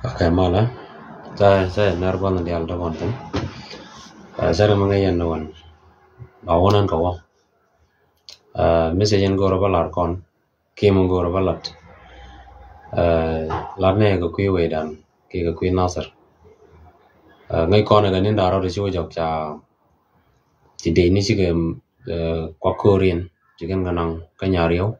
Okay, mala. Saya nerban di alda konten. Saya mengayan nawan. Awonan kawa. Message yang gora balar kon. Kemo gora balat. Larne ko kuy wedan. Ki ko kuy nasar. Ngai kon ga nin daro de siwo jok cha. Ti de ni sige kwa korean. Jigen ganang kanyariyo.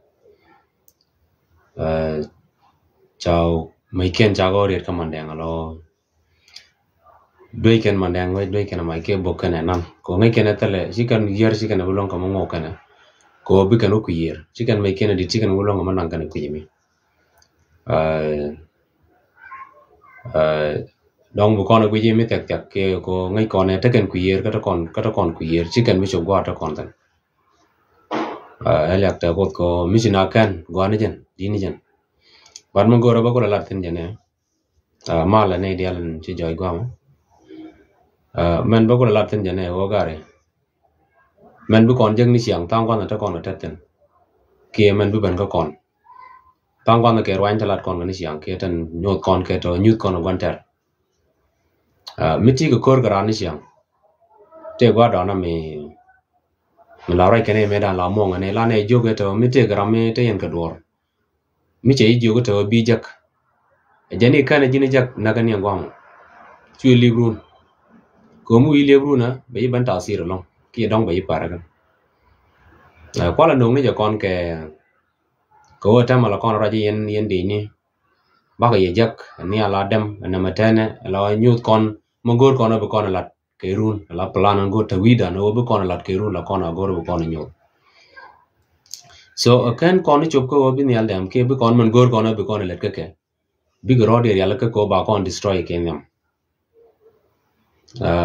Chào mấy kiên chào có điện cầm đèn alo đôi kiên mà đèn với đôi kiên mà cái bộ cái này nằm có mấy kiên này chỉ cần year chỉ cần bulong cầm ngô cái này có bị cái nó quý year chỉ cần mấy kiên này chỉ cần bulong cầm nang cái này quý mi dong bu con quý mi tẹt tẹt cái có ngay con này tất cần quý year cái đó còn quý year chỉ cần mấy chục quả đó còn thân hay là cái cột có mấy chuyện nào cần quả này chân đi này chân bạn mình gọi là lát tin chân mà là này dia lan ci joy gwam men ba ko la tin jane wo gare men bu kon jeng ni siang tang kon ta kon ta ten ke men bu ban ko kon tang kon ke rwain talat kon ni siang ke tan nyot kon ke to nyut kon gon ter miti ko kor gara ni siang te gwa da na mi la rai kene me da la mo ngane la ne joge to miti gara me te yen ka dor mi che joge to bi jak jani kana jini jak nagan yang gwam chu librun ko mu libruna be ban ta sir long ki dong be para kan kwa la nong ni ja kon ke ko ta mala kon ra ji yen di ni ba ka ye jak ni ala dem na matane la nyut kon mongor kon be kon lat ke run la plan go ta wida no be kon lat ke run la kon agor be kon nyut so kan kon ni chop ko be ni al dem ke be kon mongor kon be kon lat ke big road area la ko ba kon destroy kenyam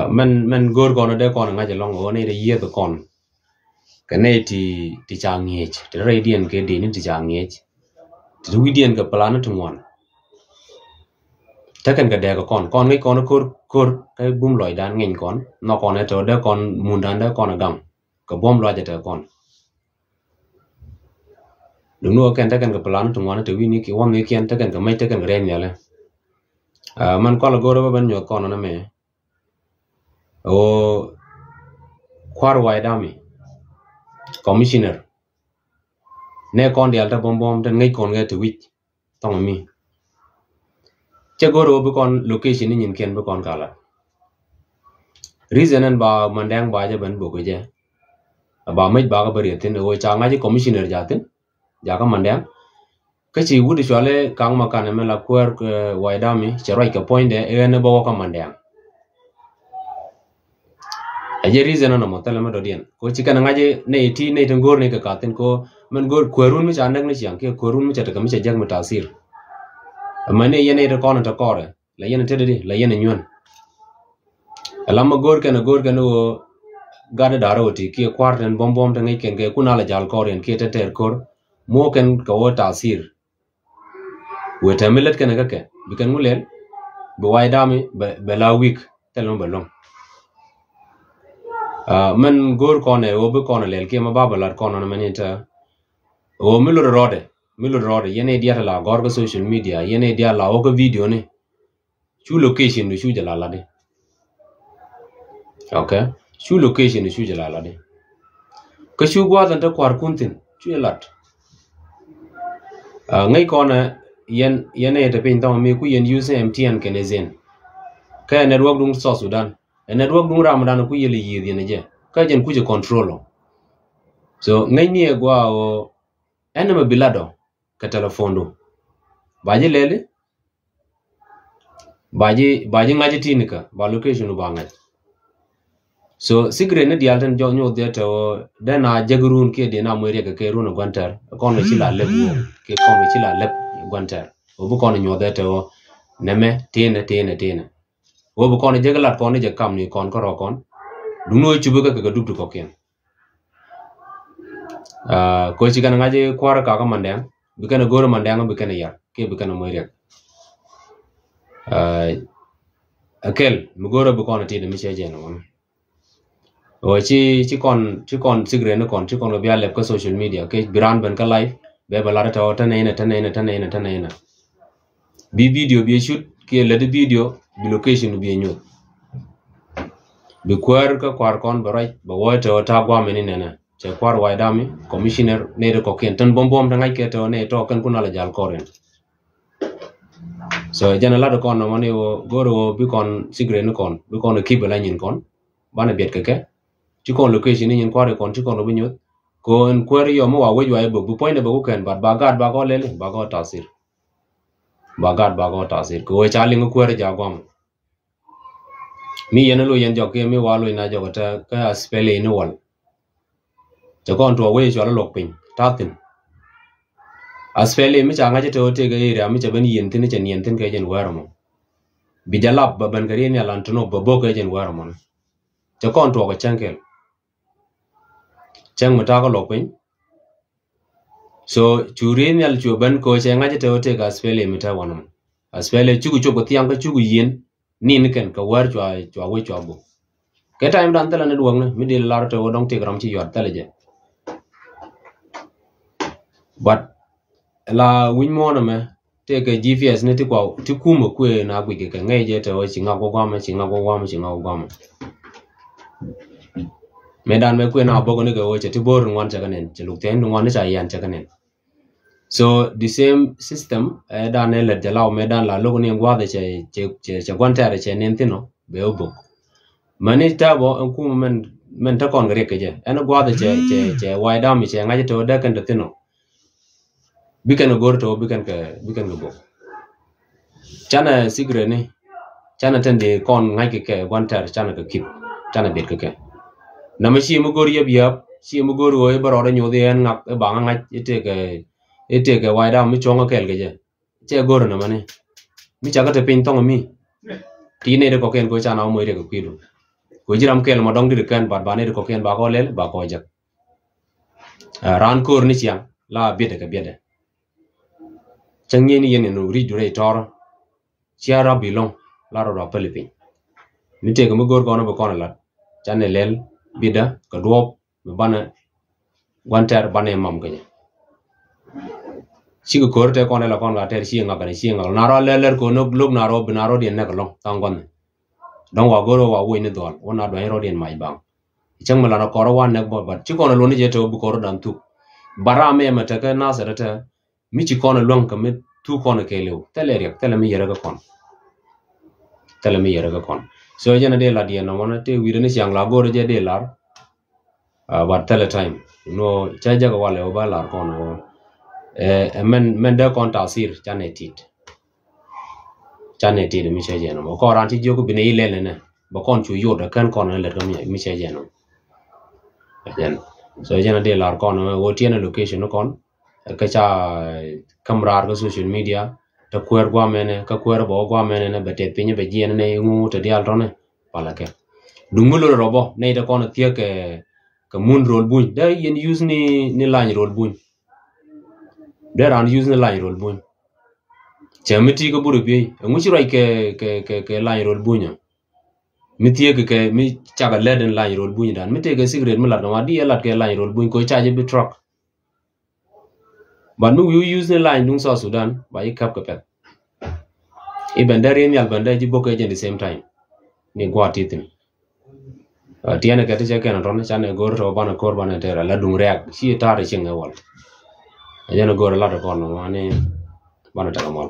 men gor kon de kon nga long o ne de ye be kon kane ti changech te radian ke de ni ti changech ti widian ke plan to one taken ga de kon ngai kon kor kai bum loy dan ngin kon no kon to de kon mundan de kon gam ko bom lo jete kon đúng rồi cái cái plan trong ngoan từ vì cái quan mấy cái cái mấy cái ren nhá lên man có là goro bên nhột con nó mẹ o khoar wai dami commissioner ne con đi alta bom trên ngay con cái từ vị tông mi che goro bên con location ni nhìn kian bên con cả là reason anh ba mandang ba je bên bộ cái je ba mấy ba cái beri tin o cha ngay commissioner jatin jaga mandang kachi wudi chwale kang makane me la kwer waidami cherai ka point de ene bo ka mandang aje reason no motala me dodien ko chikana ngaje ne ti ne tengor ne ka katen ko men gor kwerun mi chandak ne chiang ke kwerun mi chata ka mi chajak mutasir mane yene de kona ta kore la yene tededi la yene nyun alama gor kana o gada daroti ki kwarten bom tangai ken ke kunala jal koren ke ter kor mo ken ko tasir weta millet ken ka ke bikan mulel be waidami be la week telon belong men gor kone o be kone lel ke ma babalar kono na manita o milur rode yene dia la gor social media yene dia la o video ne chu location du chu jala de okay chu location du chu jala de ka chu gwa dan ta kwar kuntin chu lat ngay con yen ete pin tong mi ku yen use MTN kenezen ka network dung so Sudan network dung Ramadan ku yeli yidi ne je ka jen ku je control so ngay ni gwa o enema bilado ka telefondo baje lele baje ngaje tinika ba location ba ngaj so sigre ne dialten jo nyo de to dana jagrun ke de na moire ke run gwantar kon ci la lebu ke kon ci la leb gwantar o bu kon nyo de to neme tene o bu kon jeglat kon je kam ni kon ko ro kon du no ci bu ka dubdu ko ken ko ci kan ngaje kwara ka ka mandang bu kana goro mandang bu kana yar ke bu kana moire akel mu goro bu kon tene mi che je no o ci kon sigre ne kon ci kon bi alep ko social media ke biran ban ka live be balada ta wata ne bi video bi shoot ke le video bi location bi nyot bi kwar ka kwar kon barai ba wote ta gwa meni nene che kwar wai dami commissioner ne ko ken tan bom ta ngai ke to ne to kan kuna la jal koren so jana la kon no mani wo goro bi kon sigre no kon bi kon keep la nyin kon bana bet ke ci kon location ni nyin kwar kon ci kon bi nyot ko en kwar yo mo wa we jwa bu point ba ku ken ba gad ba ko lele ba ko tasir ko we chali ngo kwar ja gwam mi yene lo yen jokke mi walo ina jogata ka spele ni wal to kon to we jwa lo pin tatin aspele mi changa je to te ga ira mi chaban yen tin chen yen tin ke jen waramo bijalab baban gari ni alantuno babo ke jen waramo to kon to ga chankel chang mata ko lo pin so churin yal chuban ko changa je to te ga aspele mi ta wanam aspele chugu chugo tiang ka chugu yen ni ken ka war chwa we chwa bu ke time dan tala ne duang ne mi de lar to dong te gram chi yot tala je but la win mo na me te ke gps ne ti kwa ti kuma kwe na gwi ke ngai je to chinga go gwama me dan me kwe na bogo ne ke wo che ti bor ngwan cha kanen che luk ten ngwan ne cha yan cha kanen so the same system dan ne le jalao me dan la logo ne ngwa de che gwanta re che nen tino be obo mani ta bo en kuma men ta kon gre ke je en gwa de che wai da mi che ngai to da kan de tino bikan gor to bikan go bo chana sigre ni chana tende kon ngai ke gwanta chana ke kip chana bet ke na ma shi mu gor yeb shi mu gor wo baro nyu de en ngak e banga ngai ite ke wai da mi chonga kel ke je che gor na mane mi chaga te pin tong mi ti ne de ko ken ko chana mo ire ko kidu ko jiram kel ma dong de kan ba ne de ko ken ba ko lel ba ko jak ran kor ni chiang la bede ke bede changye ni yen no ri jure tor chiara bilong la ro pelipin mi te ko mo gor ko no ba ko la chane lel bida ka duop bana wanter bane mam ganya sigo korte ko ne la kon ga ter si nga na ro leler ko no glog na ro den ne ko long tang gon don wa goro wa wo ni dol wona do ro den mai bang chang mala na ko ro wan ne bo ba ci ko no ni je to bu ko ro dan tu bara me ma ta ka na sa ta mi ci ko no long ka mi tu ko no ke lew tele rek tele mi yere ga kon so jena de la dia no mona te wi ni siang la goro je de lar but tele time no cha ja ga wale o ba lar ko no men de kon tasir chane tit mi che jeno ko ran ti jogo bine ile ne ba kon chu yoda kan kon le ga mi che jeno den so jena de lar kon wo tiene location kon ka cha kamrar ga social media ta kwer gwa mene ka kwer bo gwa mene ne bete pinye be jene ne ngu te dial tone pala ke dungulo robo ne de kon tie ke mun rol buñ da yen use ni line rol buñ there and use the line roll bun chamiti ko buru bi nguchi rai ke line roll bunya mitie ke mi chaga leden line roll bunya dan mite ke cigarette mi lat ma di lat ke line roll bun ko charge bi truck but we use the line dung South Sudan by kap kapet even there in yal banda ji boke at the same time ni gwa titin tiana ke te ke na ron chane gor to bana kor bana tera la dung reak si tare chinga wal ajana gor la ko no mane bana ta mal